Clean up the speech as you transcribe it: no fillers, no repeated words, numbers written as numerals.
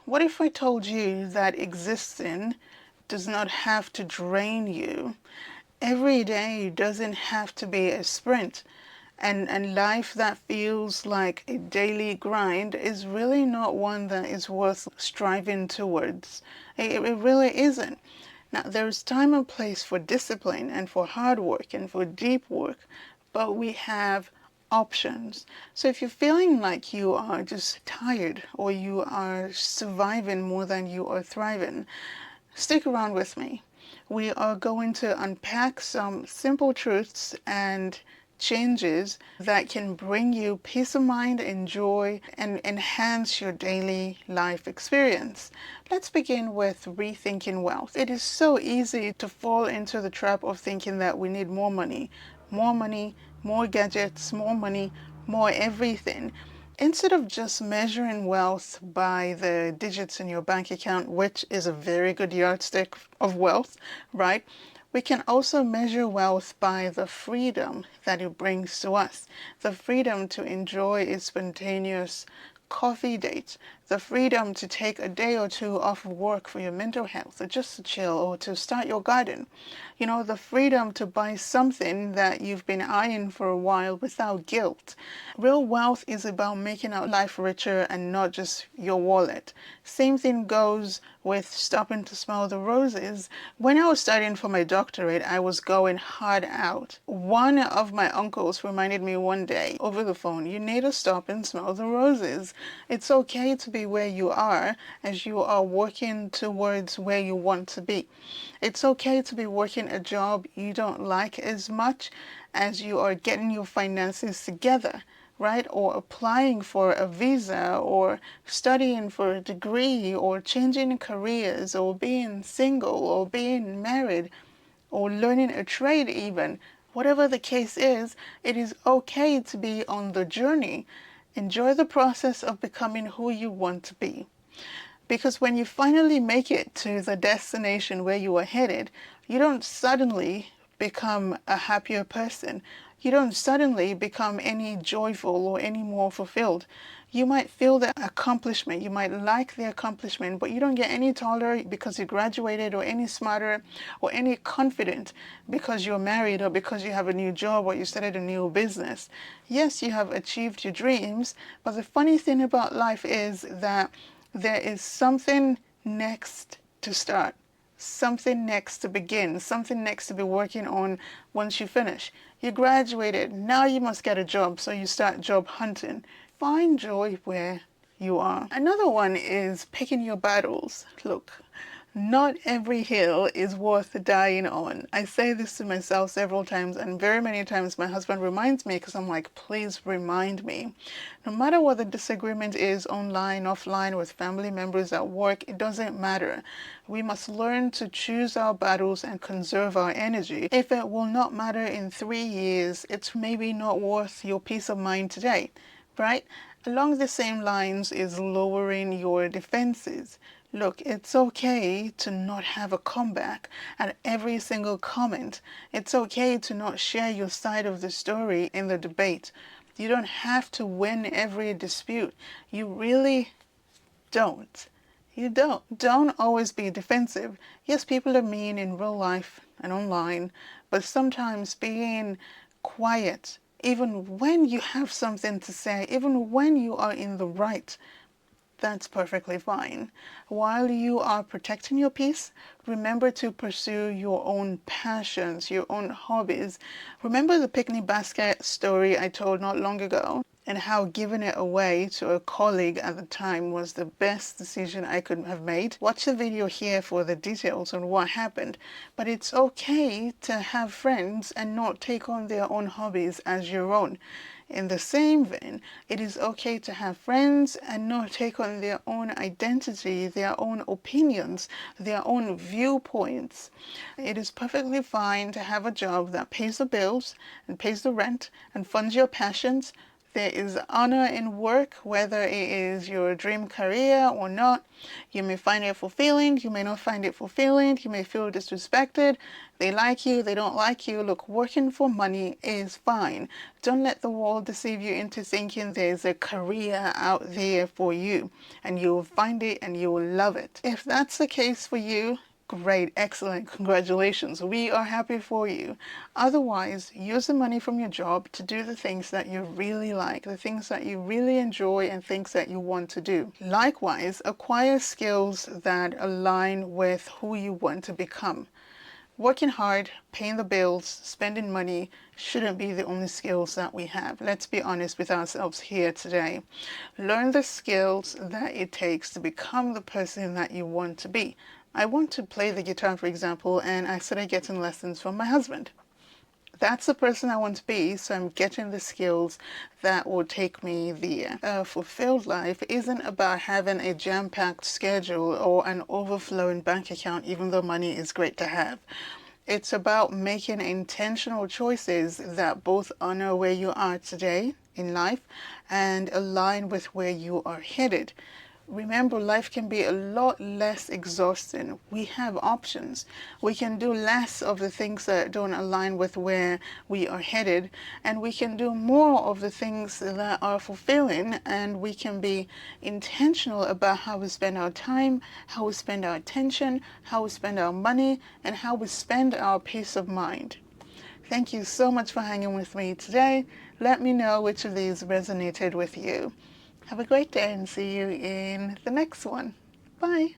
What if I told you that existing does not have to drain you? Every day doesn't have to be a sprint. And life that feels like a daily grind is really not one that is worth striving towards. It really isn't. Now, there's time and place for discipline and for hard work and for deep work, but we have options. So if you're feeling like you are just tired or you are surviving more than you are thriving, stick around with me. We are going to unpack some simple truths and changes that can bring you peace of mind and joy and enhance your daily life experience. Let's begin with rethinking wealth. It is so easy to fall into the trap of thinking that we need more money, more gadgets, more money, more everything. Instead of just measuring wealth by the digits in your bank account, which is a very good yardstick of wealth, right? We can also measure wealth by the freedom that it brings to us. The freedom to enjoy a spontaneous coffee date, the freedom to take a day or two off of work for your mental health, or just to chill, or to start your garden. You know, the freedom to buy something that you've been eyeing for a while without guilt. Real wealth is about making our life richer and not just your wallet. Same thing goes with stopping to smell the roses. When I was studying for my doctorate, I was going hard out. One of my uncles reminded me one day over the phone, you need to stop and smell the roses. It's okay to be where you are as you are working towards where you want to be. It's okay to be working a job you don't like as much as you are getting your finances together, right? Or applying for a visa, or studying for a degree, or changing careers, or being single, or being married, or learning a trade even. Whatever the case is, it is okay to be on the journey. Enjoy the process of becoming who you want to be. Because when you finally make it to the destination where you are headed, you don't suddenly become a happier person. You don't suddenly become any joyful or any more fulfilled. You might feel the accomplishment, you might like the accomplishment, but you don't get any taller because you graduated, or any smarter, or any confident because you're married, or because you have a new job, or you started a new business. Yes, you have achieved your dreams, but the funny thing about life is that there is something next to start, something next to begin, something next to be working on once you finish. You graduated, now you must get a job, so you start job hunting. Find joy where you are. Another one is picking your battles. Look, not every hill is worth dying on. I say this to myself several times, and very many times my husband reminds me, because I'm like, please remind me. No matter what the disagreement is, online, offline, with family members, at work, it doesn't matter. We must learn to choose our battles and conserve our energy. If it will not matter in 3 years, it's maybe not worth your peace of mind today, right? Along the same lines is lowering your defenses. Look, it's okay to not have a comeback at every single comment. It's okay to not share your side of the story in the debate. You don't have to win every dispute. You really don't. You don't. Don't always be defensive. Yes, people are mean in real life and online, but sometimes being quiet, even when you have something to say, even when you are in the right, that's perfectly fine. While you are protecting your peace, remember to pursue your own passions, your own hobbies. Remember the picnic basket story I told not long ago, and how giving it away to a colleague at the time was the best decision I could have made. Watch the video here for the details on what happened. But it's okay to have friends and not take on their own hobbies as your own. In the same vein, it is okay to have friends and not take on their own identity, their own opinions, their own viewpoints. It is perfectly fine to have a job that pays the bills and pays the rent and funds your passions. there is honor in work, whether it is your dream career or not. You may find it fulfilling, you may not find it fulfilling, you may feel disrespected. They like you, they don't like you. Look, working for money is fine. Don't let the world deceive you into thinking there's a career out there for you and you'll find it and you'll love it. If that's the case for you, great, excellent, congratulations. We are happy for you. Otherwise, use the money from your job to do the things that you really like, the things that you really enjoy and things that you want to do. Likewise, acquire skills that align with who you want to become. Working hard, paying the bills, spending money shouldn't be the only skills that we have. Let's be honest with ourselves here today. Learn the skills that it takes to become the person that you want to be. I want to play the guitar, for example, and I started getting lessons from my husband. That's the person I want to be, so I'm getting the skills that will take me there. A fulfilled life isn't about having a jam-packed schedule or an overflowing bank account, even though money is great to have. It's about making intentional choices that both honor where you are today in life and align with where you are headed. Remember, life can be a lot less exhausting. We have options. We can do less of the things that don't align with where we are headed, and we can do more of the things that are fulfilling, and we can be intentional about how we spend our time, how we spend our attention, how we spend our money, and how we spend our peace of mind. Thank you so much for hanging with me today. Let me know which of these resonated with you. Have a great day and see you in the next one. Bye.